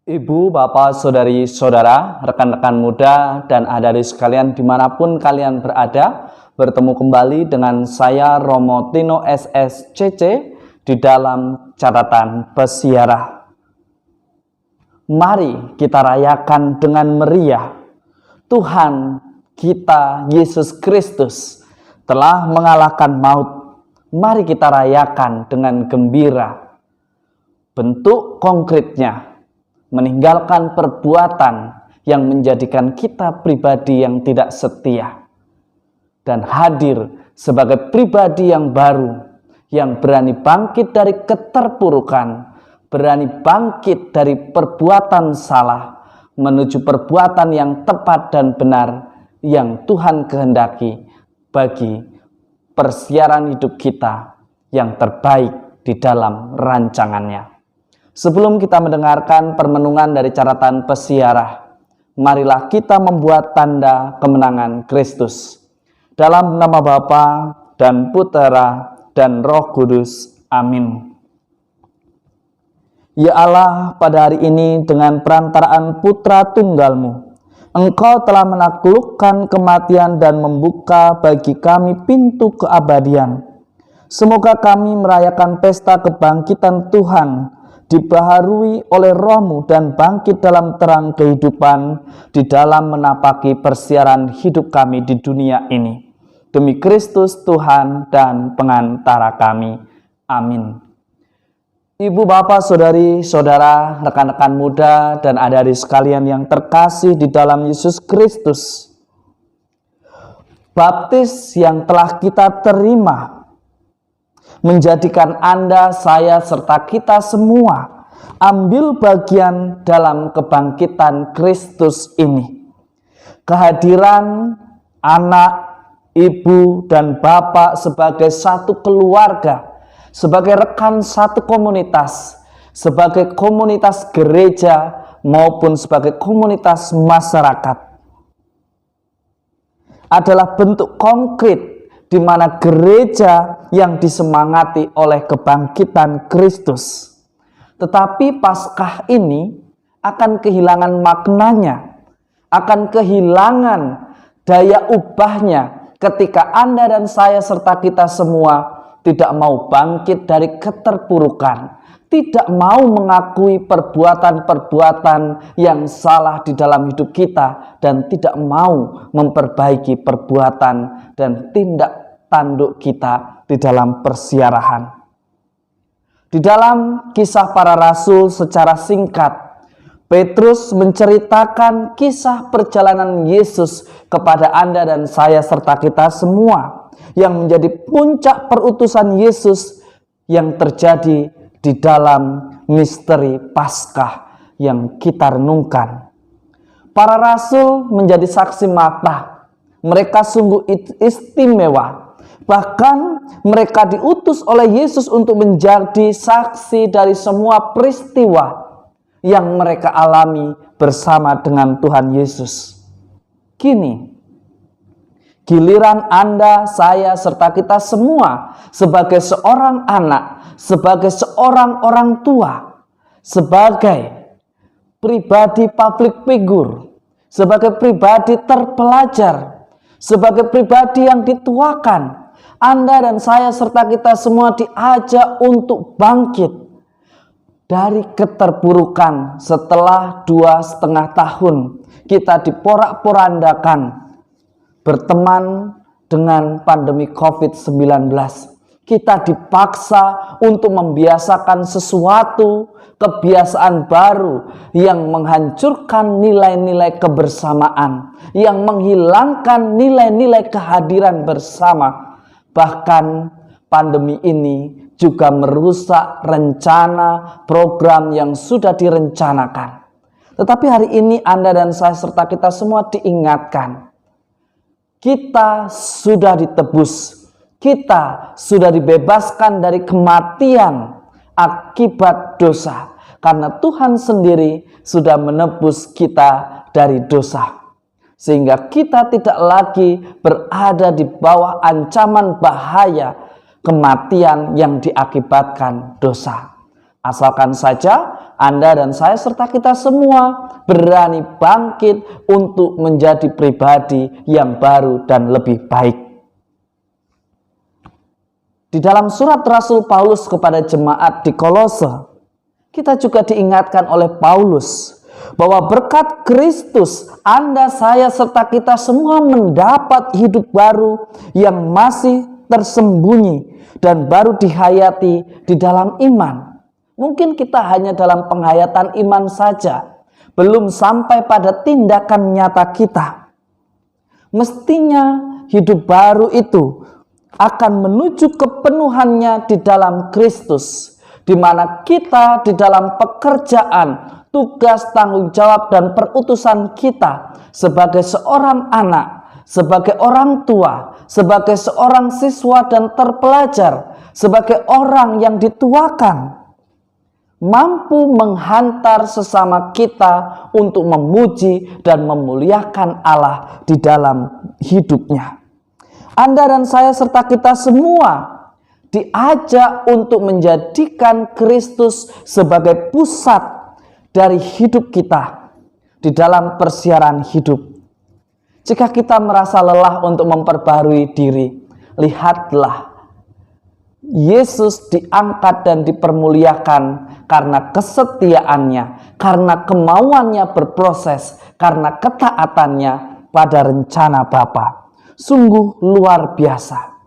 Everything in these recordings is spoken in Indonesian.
Ibu, bapak, saudari, saudara, rekan-rekan muda, dan adik-adik sekalian dimanapun kalian berada, bertemu kembali dengan saya Romo Tino SSCC di dalam catatan pesiarah. Mari kita rayakan dengan meriah. Tuhan kita Yesus Kristus telah mengalahkan maut. Mari kita rayakan dengan gembira. Bentuk konkretnya meninggalkan perbuatan yang menjadikan kita pribadi yang tidak setia dan hadir sebagai pribadi yang baru, yang berani bangkit dari keterpurukan, berani bangkit dari perbuatan salah menuju perbuatan yang tepat dan benar yang Tuhan kehendaki bagi persiaran hidup kita yang terbaik di dalam rancangannya. Sebelum kita mendengarkan permenungan dari catatan pesiarah, marilah kita membuat tanda kemenangan Kristus. Dalam nama Bapa dan Putera dan Roh Kudus. Amin. Ya Allah, pada hari ini dengan perantaraan Putra Tunggal-Mu, Engkau telah menaklukkan kematian dan membuka bagi kami pintu keabadian. Semoga kami merayakan pesta kebangkitan Tuhan, dibaharui oleh Roh-Mu dan bangkit dalam terang kehidupan di dalam menapaki persiaran hidup kami di dunia ini. Demi Kristus Tuhan dan pengantara kami. Amin. Ibu, bapak, saudari, saudara, rekan-rekan muda, dan adik-adik sekalian yang terkasih di dalam Yesus Kristus. Baptis yang telah kita terima menjadikan Anda, saya, serta kita semua ambil bagian dalam kebangkitan Kristus ini. Kehadiran anak, ibu, dan bapak sebagai satu keluarga, sebagai rekan satu komunitas, sebagai komunitas gereja maupun sebagai komunitas masyarakat, adalah bentuk konkret di mana gereja yang disemangati oleh kebangkitan Kristus. Tetapi Paskah ini akan kehilangan maknanya, akan kehilangan daya ubahnya ketika Anda dan saya serta kita semua tidak mau bangkit dari keterpurukan, tidak mau mengakui perbuatan-perbuatan yang salah di dalam hidup kita, dan tidak mau memperbaiki perbuatan dan tindak tanduk kita di dalam persiarahan. Di dalam Kisah Para Rasul secara singkat, Petrus menceritakan kisah perjalanan Yesus kepada Anda dan saya serta kita semua, yang menjadi puncak perutusan Yesus yang terjadi di dalam misteri Paskah yang kita renungkan. Para rasul menjadi saksi mata. Mereka sungguh istimewa. Bahkan mereka diutus oleh Yesus untuk menjadi saksi dari semua peristiwa yang mereka alami bersama dengan Tuhan Yesus. Kini, giliran Anda, saya, serta kita semua sebagai seorang anak, sebagai seorang orang tua, sebagai pribadi public figure, sebagai pribadi terpelajar, sebagai pribadi yang dituakan, Anda dan saya serta kita semua diajak untuk bangkit dari keterpurukan setelah 2,5 tahun kita diporak-porandakan berteman dengan pandemi COVID-19. Kita dipaksa untuk membiasakan sesuatu, kebiasaan baru yang menghancurkan nilai-nilai kebersamaan, yang menghilangkan nilai-nilai kehadiran bersama. Bahkan pandemi ini juga merusak rencana program yang sudah direncanakan. Tetapi hari ini Anda dan saya serta kita semua diingatkan, kita sudah ditebus, kita sudah dibebaskan dari kematian akibat dosa, karena Tuhan sendiri sudah menebus kita dari dosa, sehingga kita tidak lagi berada di bawah ancaman bahaya kematian yang diakibatkan dosa. Asalkan saja Anda dan saya serta kita semua berani bangkit untuk menjadi pribadi yang baru dan lebih baik. Di dalam surat Rasul Paulus kepada jemaat di Kolose, kita juga diingatkan oleh Paulus bahwa berkat Kristus Anda, saya, serta kita semua mendapat hidup baru yang masih tersembunyi dan baru dihayati di dalam iman. Mungkin kita hanya dalam penghayatan iman saja, belum sampai pada tindakan nyata kita. Mestinya hidup baru itu akan menuju kepenuhannya di dalam Kristus, di mana kita di dalam pekerjaan, tugas, tanggung jawab, dan perutusan kita sebagai seorang anak, sebagai orang tua, sebagai seorang siswa dan terpelajar, sebagai orang yang dituakan, mampu menghantar sesama kita untuk memuji dan memuliakan Allah di dalam hidupnya. Anda dan saya serta kita semua diajak untuk menjadikan Kristus sebagai pusat dari hidup kita di dalam persiaran hidup. Jika kita merasa lelah untuk memperbarui diri, lihatlah, Yesus diangkat dan dipermuliakan karena kesetiaannya, karena kemauannya berproses, karena ketaatannya pada rencana Bapa. Sungguh luar biasa.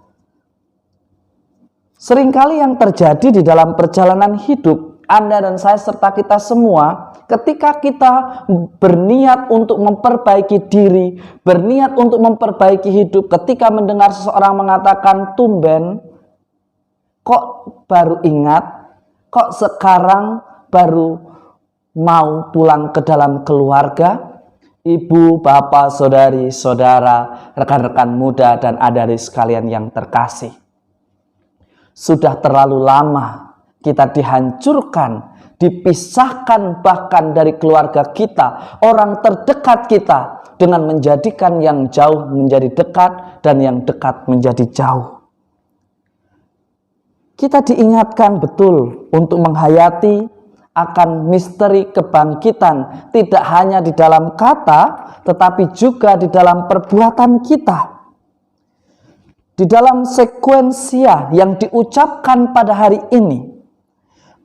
Seringkali yang terjadi di dalam perjalanan hidup Anda dan saya serta kita semua, ketika kita berniat untuk memperbaiki diri, berniat untuk memperbaiki hidup, ketika mendengar seseorang mengatakan, tumben kok baru ingat, kok sekarang baru mau pulang ke dalam keluarga? Ibu, bapak, saudari, saudara, rekan-rekan muda, dan adik-adik sekalian yang terkasih. Sudah terlalu lama kita dihancurkan, dipisahkan bahkan dari keluarga kita, orang terdekat kita, dengan menjadikan yang jauh menjadi dekat dan yang dekat menjadi jauh. Kita diingatkan betul untuk menghayati akan misteri kebangkitan, tidak hanya di dalam kata, tetapi juga di dalam perbuatan kita. Di dalam sekuensia yang diucapkan pada hari ini,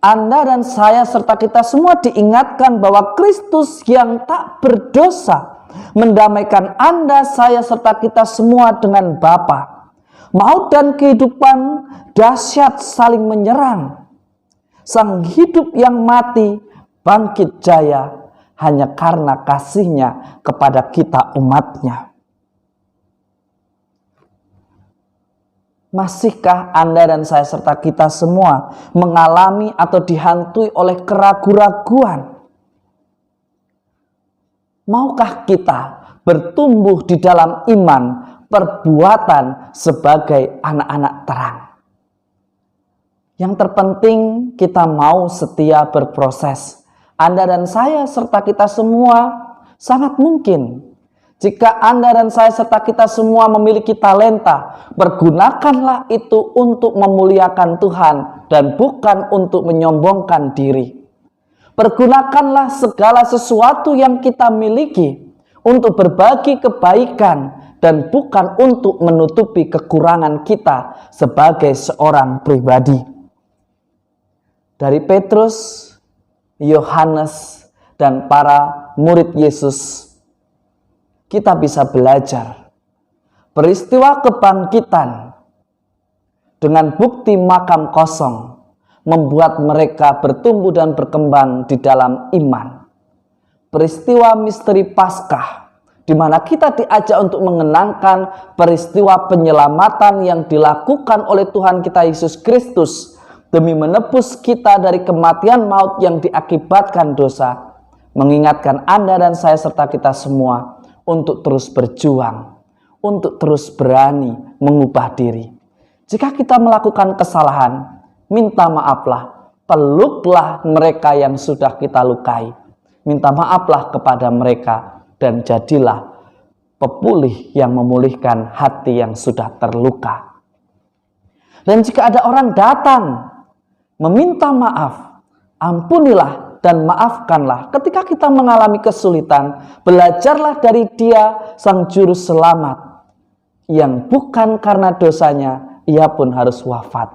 Anda dan saya serta kita semua diingatkan bahwa Kristus yang tak berdosa mendamaikan Anda, saya, serta kita semua dengan Bapa. Maut dan kehidupan dahsyat saling menyerang. Sang hidup yang mati bangkit jaya hanya karena kasih-Nya kepada kita umat-Nya. Masihkah Anda dan saya serta kita semua mengalami atau dihantui oleh keraguan-raguan? Maukah kita bertumbuh di dalam iman, perbuatan sebagai anak-anak terang? Yang terpenting kita mau setia berproses. Anda dan saya serta kita semua sangat mungkin, jika Anda dan saya serta kita semua memiliki talenta, pergunakanlah itu untuk memuliakan Tuhan dan bukan untuk menyombongkan diri. Pergunakanlah segala sesuatu yang kita miliki untuk berbagi kebaikan dan bukan untuk menutupi kekurangan kita sebagai seorang pribadi. Dari Petrus, Yohanes, dan para murid Yesus, kita bisa belajar peristiwa kebangkitan dengan bukti makam kosong membuat mereka bertumbuh dan berkembang di dalam iman. Peristiwa misteri Paskah, di mana kita diajak untuk mengenangkan peristiwa penyelamatan yang dilakukan oleh Tuhan kita Yesus Kristus demi menebus kita dari kematian maut yang diakibatkan dosa, mengingatkan Anda dan saya serta kita semua untuk terus berjuang, untuk terus berani mengubah diri. Jika kita melakukan kesalahan, minta maaflah, peluklah mereka yang sudah kita lukai, minta maaflah kepada mereka, dan jadilah pepulih yang memulihkan hati yang sudah terluka. Dan jika ada orang datang meminta maaf, ampunilah dan maafkanlah. Ketika kita mengalami kesulitan, belajarlah dari Dia, Sang Juru Selamat, yang bukan karena dosanya, Ia pun harus wafat.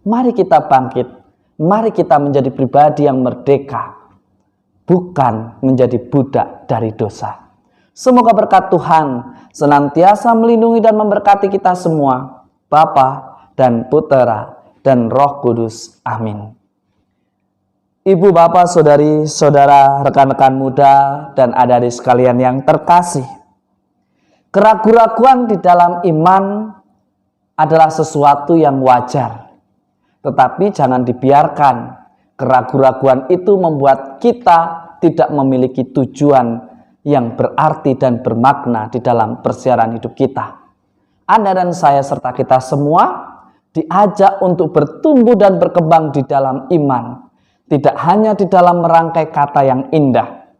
Mari kita bangkit, mari kita menjadi pribadi yang merdeka, bukan menjadi budak dari dosa. Semoga berkat Tuhan senantiasa melindungi dan memberkati kita semua, Bapa dan Putera dan Roh Kudus. Amin. Ibu, bapak, saudari, saudara, rekan-rekan muda, dan adik-adik sekalian yang terkasih, keraguan-keraguan di dalam iman adalah sesuatu yang wajar. Tetapi jangan dibiarkan keraguan-keraguan itu membuat kita tidak memiliki tujuan yang berarti dan bermakna di dalam persiaran hidup kita. Anda dan saya serta kita semua diajak untuk bertumbuh dan berkembang di dalam iman. Tidak hanya di dalam merangkai kata yang indah,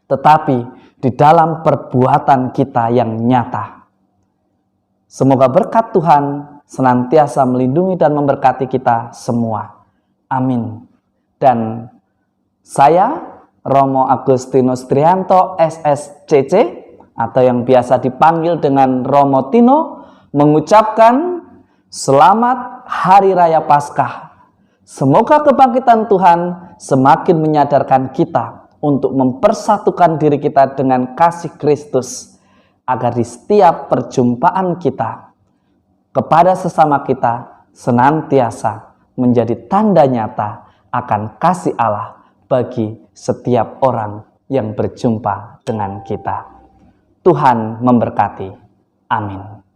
tetapi di dalam perbuatan kita yang nyata. Semoga berkat Tuhan senantiasa melindungi dan memberkati kita semua. Amin. Dan saya, Romo Agustinus Trianto, SSCC, atau yang biasa dipanggil dengan Romo Tino, mengucapkan selamat Hari Raya Paskah. Semoga kebangkitan Tuhan semakin menyadarkan kita untuk mempersatukan diri kita dengan kasih Kristus, agar di setiap perjumpaan kita kepada sesama kita senantiasa menjadi tanda nyata akan kasih Allah bagi setiap orang yang berjumpa dengan kita. Tuhan memberkati. Amin.